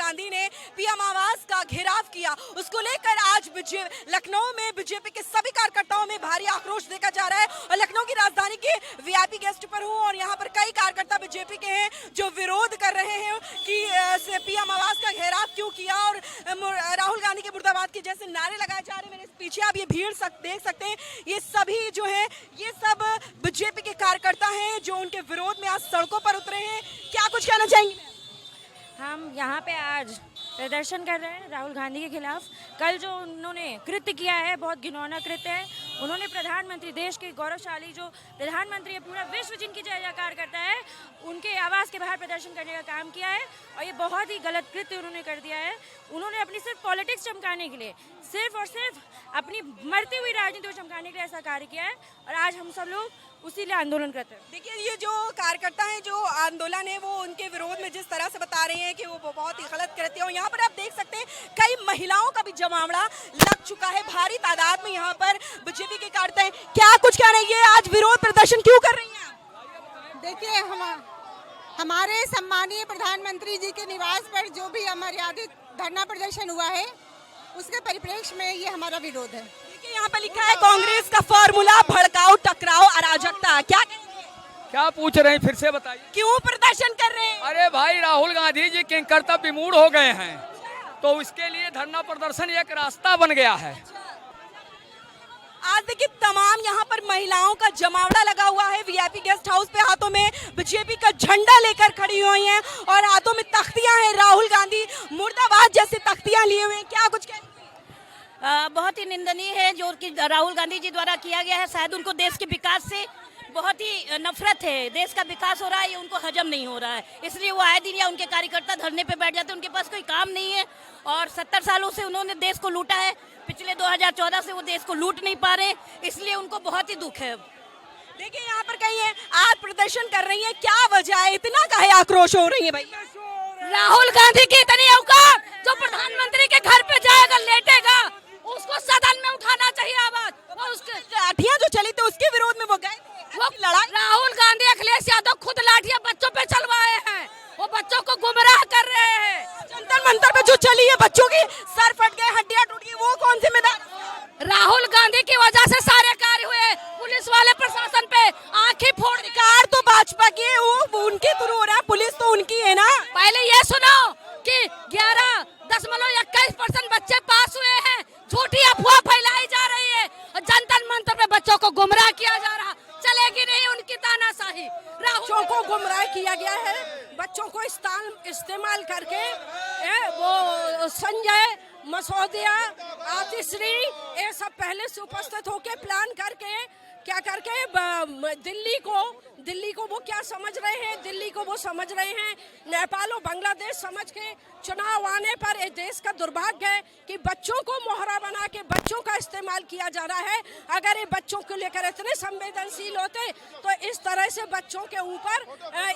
गांधी ने पीएम आवास का घेराव किया, उसको लेकर आज लखनऊ में बीजेपी के सभी कार्यकर्ताओं में भारी आक्रोश देखा जा रहा है। और लखनऊ की राजधानी के वीआईपी गेस्ट पर हूँ और यहाँ पर कई कार्यकर्ता बीजेपी के हैं जो विरोध कर रहे हैं कि पीएम आवास का घेराव क्यों किया और राहुल गांधी के मुर्दाबाद के जैसे नारे लगाए जा रहे हैं। मेरे पीछे आप ये भीड़ देख सकते हैं, ये सभी जो है ये सब बीजेपी के कार्यकर्ता हैं जो उनके विरोध में आज सड़कों पर उतरे हैं। क्या कुछ कहना चाहेंगे? हम यहाँ पे आज प्रदर्शन कर रहे हैं राहुल गांधी के खिलाफ। कल जो उन्होंने कृत्य किया है बहुत घिनौना कृत्य है। उन्होंने प्रधानमंत्री, देश के गौरवशाली जो प्रधानमंत्री है, पूरा विश्व जिनकी जय जयकार करता है, उनके आवास के बाहर प्रदर्शन करने का काम किया है और ये बहुत ही गलत कृत्य उन्होंने कर दिया है। उन्होंने अपनी सिर्फ पॉलिटिक्स चमकाने के लिए, सिर्फ और सिर्फ अपनी मरती हुई राजनीति को चमकाने के लिए ऐसा कार्य किया है और आज हम सब लोग उसी लिए आंदोलन करते हैं। देखिए, ये जो कार्यकर्ता हैं, जो आंदोलन है, वो उनके विरोध में जिस तरह से बता रहे हैं कि वो बहुत ही गलत करते हैं। यहाँ पर आप देख सकते हैं कई महिलाओं का भी जमावड़ा लग चुका है भारी तादाद में। यहाँ पर बीजेपी के कार्यकर्ता हैं, क्या कुछ कह रहे हैं? ये आज विरोध प्रदर्शन क्यों कर रही हैं? देखिए, हमारे सम्मानीय प्रधानमंत्री जी के निवास पर जो भी अमर्यादित धरना प्रदर्शन हुआ है उसके परिप्रेक्ष्य में ये हमारा विरोध है। देखिए, यहाँ पर लिखा है कांग्रेस का फॉर्मूला भड़काओ, टकराओ, अराजकता। क्या पूछ रहे हैं, फिर से बताइए। क्यों प्रदर्शन कर रहे हैं? अरे भाई, राहुल गांधी जी किंग कर्तव्य विमूढ़ हो गए हैं, तो इसके लिए धरना प्रदर्शन एक रास्ता बन गया है। आज देखिए, तमाम यहाँ पर महिलाओं का जमावड़ा लगा हुआ है वीआईपी गेस्ट हाउस पे। हाथों में बीजेपी का झंडा लेकर खड़ी हुई हैं और हाथों में तख्तियां हैं, राहुल गांधी मुर्दाबाद जैसी तख्तियां लिए हुए हैं। क्या कुछ कहेंगे? बहुत ही निंदनीय है जो कि राहुल गांधी जी द्वारा किया गया है। शायद उनको देश के विकास से बहुत ही नफरत है। देश का विकास हो रहा है, ये उनको हजम नहीं हो रहा है, इसलिए वो आए दिन या उनके कार्यकर्ता धरने पे बैठ जाते हैं। उनके पास कोई काम नहीं है और 70 सालों से उन्होंने देश को लूटा है। पिछले 2014 से वो देश को लूट नहीं पा रहे, इसलिए उनको बहुत ही दुख है। देखिए, यहाँ पर कहीं है आज प्रदर्शन कर रही है, क्या वजह है, इतना काहे आक्रोश हो रही है? भाई, राहुल गांधी की इतनी औकात, जो प्रधानमंत्री के घर पे जाएगा, लेटेगा, उसको सदन में उठाना चाहिए आवाज। और उसके लाठियां जो चली थी उसके विरोध में वो गए, वो लड़ाई। राहुल गांधी, अखिलेश यादव खुद लाठियां बच्चों पे चलवाए हैं, वो बच्चों को गुमराह कर रहे हैं। जंतर मंतर पे जो चली है, बच्चों की सर फट गए, हड्डियां टूट गई, वो कौन जिम्मेदार? राहुल गांधी की वजह से सारे कार्य हुए। पुलिस वाले प्रशासन पे आंखें फोड़। कार तो भाजपा की है, वो उनके थ्रू हो रहा है, पुलिस तो उनकी है ना। पहले ये सुनो कि 11.21% बच्चे पास हुए हैं, झूठी अफवाह फैलाई जा रही है और जंतर मंतर पे बच्चों को गुमराह किया जा रहा। चलेगी नहीं उनकी तानाशाही। बच्चों को गुमराह किया गया है, बच्चों को इस्तेमाल करके वो संजय मसौदिया, आतिश्री, ये सब पहले से उपस्थित होके प्लान करके क्या करके दिल्ली को वो क्या समझ रहे हैं? दिल्ली को वो समझ रहे हैं नेपाल और बांग्लादेश समझ के। चुनाव आने पर ये देश का दुर्भाग्य है कि बच्चों को मोहरा बना के बच्चों का इस्तेमाल किया जा रहा है। अगर ये बच्चों को लेकर इतने संवेदनशील होते तो इस तरह से बच्चों के ऊपर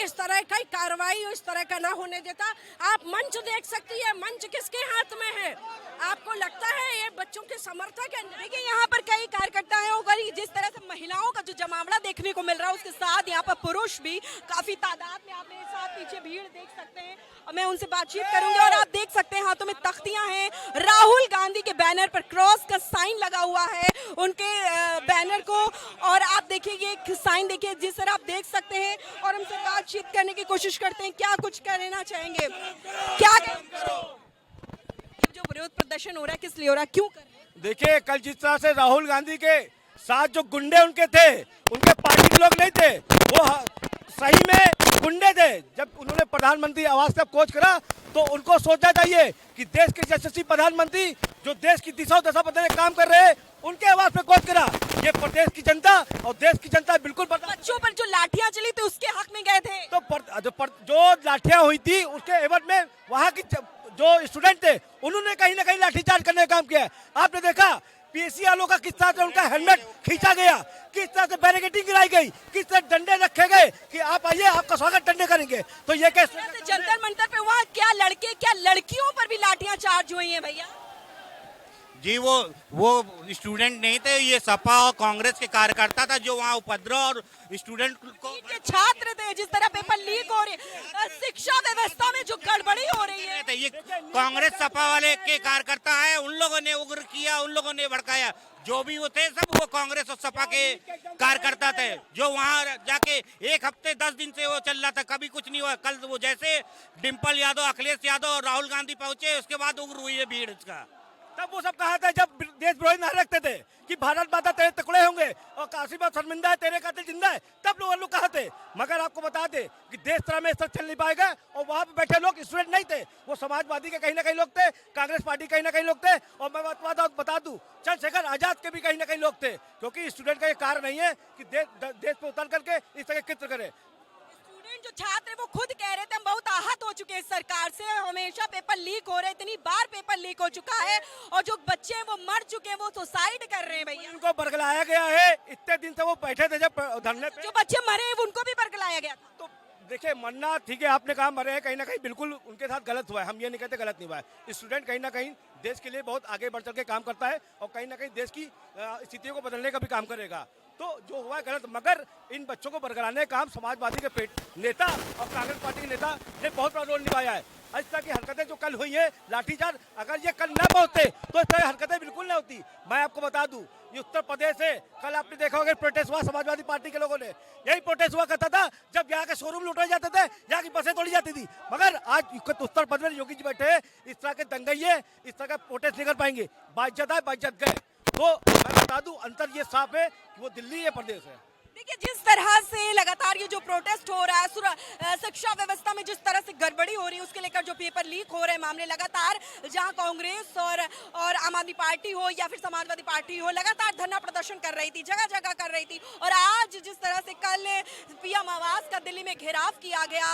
इस तरह की कार्रवाई इस तरह का ना होने देता। आप मंच देख सकती है, मंच किसके हाथ में है? आपको लगता है ये बच्चों के समर्थक है? देखिए, यहाँ पर कई कार्यकर्ता हैं और जिस तरह से महिलाओं का जो जमावड़ा देखने को मिल रहा है, उसके साथ यहाँ पर पुरुष भी काफी तादाद में आप मेरे साथ पीछे भीड़ देख सकते हैं और मैं उनसे बातचीत करूंगी। और आप देख सकते हैं हाथों में तख्तियां हैं, राहुल गांधी के बैनर पर क्रॉस का साइन लगा हुआ है उनके बैनर को। और आप देखिए ये साइन देखिए, जिस तरह आप देख सकते हैं और हमसे बातचीत करने की कोशिश करते हैं। क्या कुछ कहना चाहेंगे? क्या जो विरोध प्रदर्शन हो रहा है किस लिए हो रहा है, क्यों कर रहे हैं? देखिए, कल जिस तरह से राहुल गांधी के साथ जो गुंडे उनके थे, उनके पार्टी के लोग नहीं थे, वो सही में गुंडे थे। जब उन्होंने प्रधानमंत्री आवास का खोज करा तो उनको सोचना चाहिए कि देश के यशस्वी प्रधानमंत्री जो देश की दिशा दशा बदलने काम कर रहे हैं, उनके आवास पे खोज करा। ये प्रदेश की जनता और देश की जनता बिल्कुल बच्चों पर जो लाठियां चली थी उसके हक में गए थे। तो जो लाठियां हुई थी उसके एवज में वहाँ की जो स्टूडेंट थे उन्होंने कहीं ना कहीं लाठीचार्ज करने का काम किया। आपने देखा पीएससी वालों का किस तरह से उनका हेलमेट खींचा गया, किस तरह से बैरिकेडिंग गिराई गई, किस तरह डंडे रखे गए कि आप आइए, आपका स्वागत डंडे करेंगे। तो ये कैसे जंतर मंतर पे वहाँ क्या लड़के क्या लड़कियों पर भी लाठियां चार्ज हुई हैं भैया? जी वो स्टूडेंट नहीं थे, ये सपा और कांग्रेस के कार्यकर्ता था जो वहाँ उपद्रव और स्टूडेंट को के छात्र थे। जिस तरह पेपर लीक हो रहे, शिक्षा व्यवस्था में जो गड़बड़ी हो रही है, ये कांग्रेस सपा वाले के कार्यकर्ता है, उन लोगों ने उग्र किया, उन लोगों ने भड़काया। जो भी वो थे सब वो कांग्रेस और सपा के कार्यकर्ता थे, जो वहाँ जाके 1 हफ्ते 10 दिन से वो चल रहा था, कभी कुछ नहीं हुआ। कल वो जैसे डिम्पल यादव, अखिलेश यादव और राहुल गांधी पहुंचे, उसके बाद उग्र हुई है भीड़ इसका। तब वो सब कहा था जब देश विरोधी नारे रखते थे कि भारत माता तेरे टुकड़े होंगे और काशी में शर्मिंदा है, तेरे कातिल जिंदा है, तब लोग कहा थे। मगर आपको बता दे कि देश तरह में इस तरह चल नहीं पाएगा। और वहाँ पे बैठे लोग स्टूडेंट नहीं थे, वो समाजवादी के कहीं ना कहीं लोग थे, कांग्रेस पार्टी कहीं ना कहीं लोग थे, और मैं बता दूं चंद्रशेखर आजाद के भी कहीं ना कहीं लोग थे। क्योंकि स्टूडेंट का ये कार्य नहीं है कि देश पे उतर करके इस तरह चित्र करे। जो छात्र वो खुद कह रहे थे हम बहुत आहत हो चुके हैं इस सरकार से, हमेशा पेपर लीक हो रहे, इतनी बार पेपर लीक हो चुका है, और जो बच्चे हैं वो मर चुके हैं, वो सुसाइड कर रहे हैं। भैया उनको बरगलाया गया है, इतने दिन से वो बैठे थे जब धरने पे, जो बच्चे मरे हैं उनको भी बरगलाया गया था। तो देखिए मरना ठीक है, आपने कहा मरे हैं, कहीं ना कहीं बिल्कुल उनके साथ गलत हुआ है, हम ये नहीं कहते गलत नहीं हुआ है। स्टूडेंट कहीं ना कहीं देश के लिए बहुत आगे बढ़ चल के काम करता है और कहीं ना कहीं देश की स्थितियों को बदलने का भी काम करेगा। तो जो हुआ है गलत, मगर इन बच्चों को बरगलाने का काम समाजवादी के नेता और कांग्रेस पार्टी के नेता ने बहुत बड़ा रोल निभाया है। इस तरह की हरकतें जो कल हुई है, लाठीचार्ज, अगर ये कल न पहुंचते तो इस तरह की हरकतें बिल्कुल न होती। मैं आपको बता दूं, ये उत्तर प्रदेश से कल आपने देखा होगा प्रोटेस्ट हुआ समाजवादी पार्टी के लोगों ने, यही प्रोटेस्ट हुआ करता था जब यहाँ के शोरूम लुटाए जाते थे, यहाँ की बसें तोड़ी जाती थी। मगर आज उत्तर प्रदेश में योगी जी बैठे हैं, इस तरह के दंगइये इस तरह का प्रोटेस्ट नहीं कर पाएंगे। बाइज्जत है, बाइज्जत गए। तो मैं बता दूं अंतर ये साफ है कि वो दिल्ली ये प्रदेश है। देखिए जिस तरह से लगातार ये जो प्रोटेस्ट हो रहा है, शिक्षा व्यवस्था में जिस तरह से गड़बड़ी हो रही है, उसके लेकर जो पेपर लीक हो रहे हैं मामले लगातार, जहां कांग्रेस और आम आदमी पार्टी हो या फिर समाजवादी पार्टी हो, लगातार धरना प्रदर्शन कर रही थी, जगह जगह कर रही थी। और आज जिस तरह से कल पीएम आवास का दिल्ली में घेराव किया गया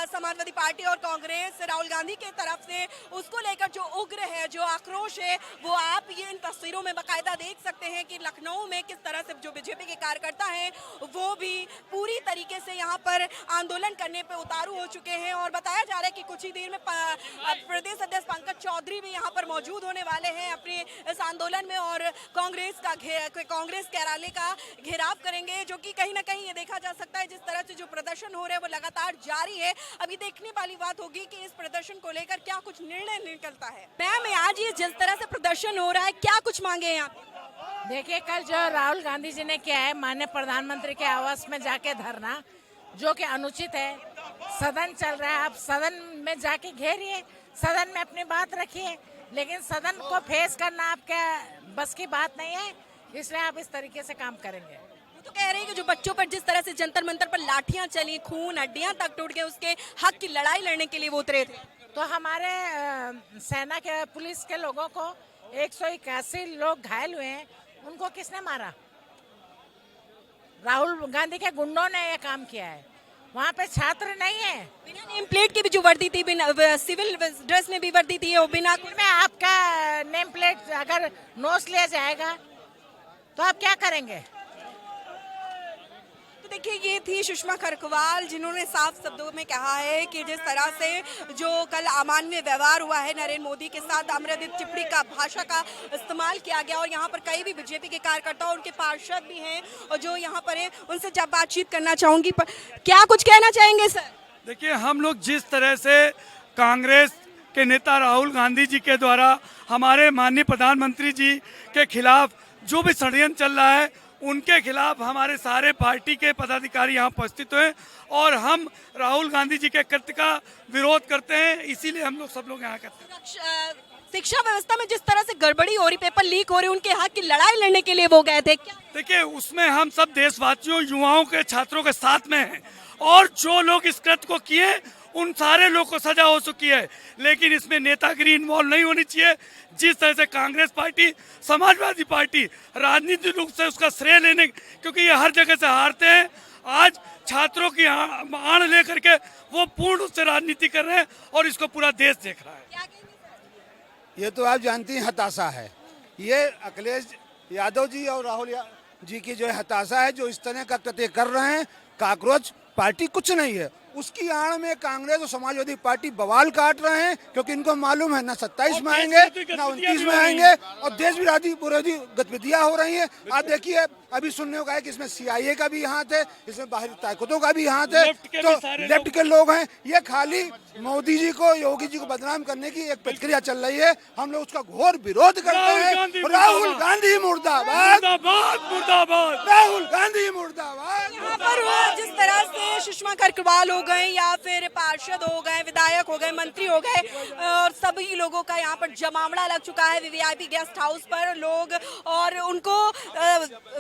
समाजवादी पार्टी और कांग्रेस राहुल गांधी की तरफ से, उसको लेकर जो उग्र है, जो आक्रोश है, वो आप ये इन तस्वीरों में बाकायदा देख सकते हैं कि लखनऊ में किस तरह से जो बीजेपी के कार्यकर्ता हैं वो भी पूरी तरीके से यहाँ पर आंदोलन करने पे उतारू हो चुके हैं। और बताया जा रहा है कि कुछ ही देर में प्रदेश अध्यक्ष पंकज चौधरी भी यहाँ पर मौजूद होने वाले हैं अपने इस आंदोलन में, और कांग्रेस कार्यालय का घेराव करेंगे, जो कि कहीं ना कहीं ये देखा जा सकता है जिस तरह से जो प्रदर्शन हो रहे हैं वो लगातार जारी है। अभी देखने वाली बात होगी कि इस प्रदर्शन को लेकर क्या कुछ निर्णय निकलता है। मैम आज ये जिस तरह से प्रदर्शन हो रहा है, क्या कुछ मांगे हैं आप? देखिए कल जो राहुल गांधी जी ने किया है माननीय प्रधानमंत्री के आवास में जाके धरना, जो कि अनुचित है। सदन चल रहा है, आप सदन में जाके घेरिए, सदन में अपनी बात रखिए, लेकिन सदन को फेस करना आपके बस की बात नहीं है, इसलिए आप इस तरीके से काम करेंगे। वो तो कह रहे हैं कि जो बच्चों पर जिस तरह से जंतर मंतर पर लाठियां चली, खून हड्डियां तक टूट गए, उसके हक की लड़ाई लड़ने के लिए वो उतरे थे। तो हमारे सेना के पुलिस के लोगों को 181 लोग घायल हुए हैं, उनको किसने मारा? राहुल गांधी के गुंडों ने ये काम किया है। वहाँ पे छात्र नहीं है, बिना नेम प्लेट की भी जो वर्दी थी, बिना सिविल ड्रेस में भी वर्दी थी, और बिना में आपका नेम प्लेट अगर नोच लिया जाएगा तो आप क्या करेंगे? तो देखिए ये थी सुषमा खरकवाल, जिन्होंने साफ शब्दों में कहा है कि जिस तरह से जो कल अमानवीय व्यवहार हुआ है नरेंद्र मोदी के साथ, अमरदीप टिप्पणी का भाषा का इस्तेमाल किया गया, और यहाँ पर कई भी बीजेपी के कार्यकर्ता और उनके पार्षद भी हैं और जो यहाँ पर है, उनसे जब बातचीत करना चाहूंगी। क्या कुछ कहना चाहेंगे सर? देखिए हम लोग जिस तरह से कांग्रेस के नेता राहुल गांधी जी के द्वारा हमारे माननीय प्रधानमंत्री जी के खिलाफ जो भी षड्यंत्र चल रहा है, उनके खिलाफ हमारे सारे पार्टी के पदाधिकारी यहाँ उपस्थित हुए और हम राहुल गांधी जी के कृत्य का विरोध करते हैं, इसीलिए हम लोग सब लोग यहाँ करते हैं। शिक्षा व्यवस्था में जिस तरह से गड़बड़ी हो रही, पेपर लीक हो रही, उनके हक की लड़ाई लड़ने के लिए वो गए थे। देखिए उसमें हम सब देशवासियों, युवाओं के, छात्रों के साथ में हैं, और जो लोग इस कृत्य को किए उन सारे लोग को सजा हो चुकी है, लेकिन इसमें नेतागिरी इन्वॉल्व नहीं होनी चाहिए। जिस तरह से कांग्रेस पार्टी, समाजवादी पार्टी राजनीतिक रूप से उसका श्रेय लेने, क्योंकि ये हर जगह से हारते हैं, आज छात्रों की आड़ लेकर के वो पूर्ण रूप से राजनीति कर रहे हैं और इसको पूरा देश देख रहा है। ये तो आप जानती हैं हताशा है, ये अखिलेश यादव जी और राहुल जी की जो हताशा है, जो इस तरह का कृत्य कर रहे हैं, काकरोच पार्टी कुछ नहीं है। उसकी आड़ में कांग्रेस और समाजवादी पार्टी बवाल काट रहे हैं, क्योंकि इनको मालूम है ना 27 में आएंगे ना 29 में आएंगे, और देश विरोधी गतिविधियां हो रही हैं। आप देखिए, अभी सुनने को आया कि इसमें CIA का भी हाथ है, इसमें बाहरी ताकतों का भी हाथ है, तो लेफ्ट के लोग हैं। ये खाली मोदी जी को, योगी जी को बदनाम करने की एक प्रक्रिया चल रही है। हम लोग उसका घोर विरोध करते हैं। राहुल गांधी मुर्दाबाद, मुर्दाबाद, राहुल गांधी मुर्दाबाद। यहाँ पर जिस तरह से सुषमा करकरवाल हो गए या फिर पार्षद हो गए, विधायक हो गए, मंत्री हो गए, और सभी लोगों का यहाँ पर जमावड़ा लग चुका है VIP गेस्ट हाउस पर लोग, और उनको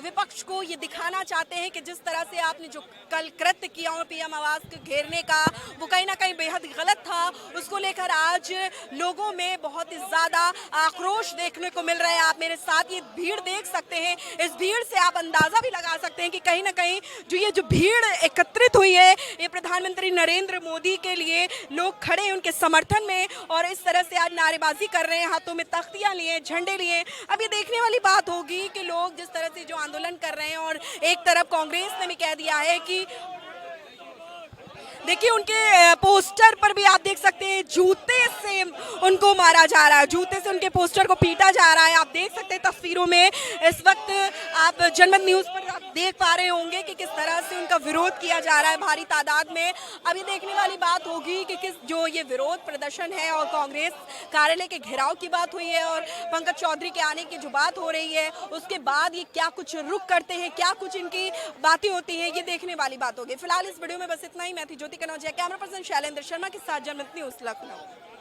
विपक्ष को ये दिखाना चाहते हैं कि जिस तरह से आपने जो कल कृत्य किया PM आवास के घेरने का, वो कहीं ना कहीं बेहद गलत था। उसको लेकर आज लोगों में बहुत ही ज्यादा आक्रोश देखने को मिल रहा है। आप मेरे साथ ये भीड़ देख सकते हैं। इस भीड़ से आप अंदाजा भी लगा सकते हैं कि कहीं ना कहीं जो भीड़ एकत्रित हुई है, ये प्रधानमंत्री नरेंद्र मोदी के लिए लोग खड़े हैं उनके समर्थन में, और इस तरह से आज नारेबाजी कर रहे हैं, हाथों में तख्तियां लिए, झंडे लिए। अब ये देखने वाली बात होगी कि लोग जिस तरह से जो आंदोलन कर रहे हैं, और एक तरफ कांग्रेस ने भी कह दिया है कि देखिए उनके पोस्टर पर भी आप देख सकते हैं जूते से उनको मारा जा रहा है, जूते से उनके पोस्टर को पीटा जा रहा है। आप देख सकते हैं तस्वीरों में, इस वक्त आप जनमत न्यूज़ पर आप देख पा रहे होंगे कि किस तरह से उनका विरोध किया जा रहा है भारी तादाद में। अभी देखने वाली बात होगी कि किस जो ये विरोध प्रदर्शन है, और कांग्रेस कार्यालय के घेराव की बात हुई है, और पंकज चौधरी के आने की जो बात हो रही है, उसके बाद ये क्या कुछ रुख करते हैं, क्या कुछ इनकी बातें होती हैं, ये देखने वाली बात होगी। फिलहाल इस वीडियो में बस इतना ही। मैं थी ज्योति कनौजिया, कैमरा पर्सन शैलेंद्र शर्मा के साथ जनमत न्यूज़ लखनऊ।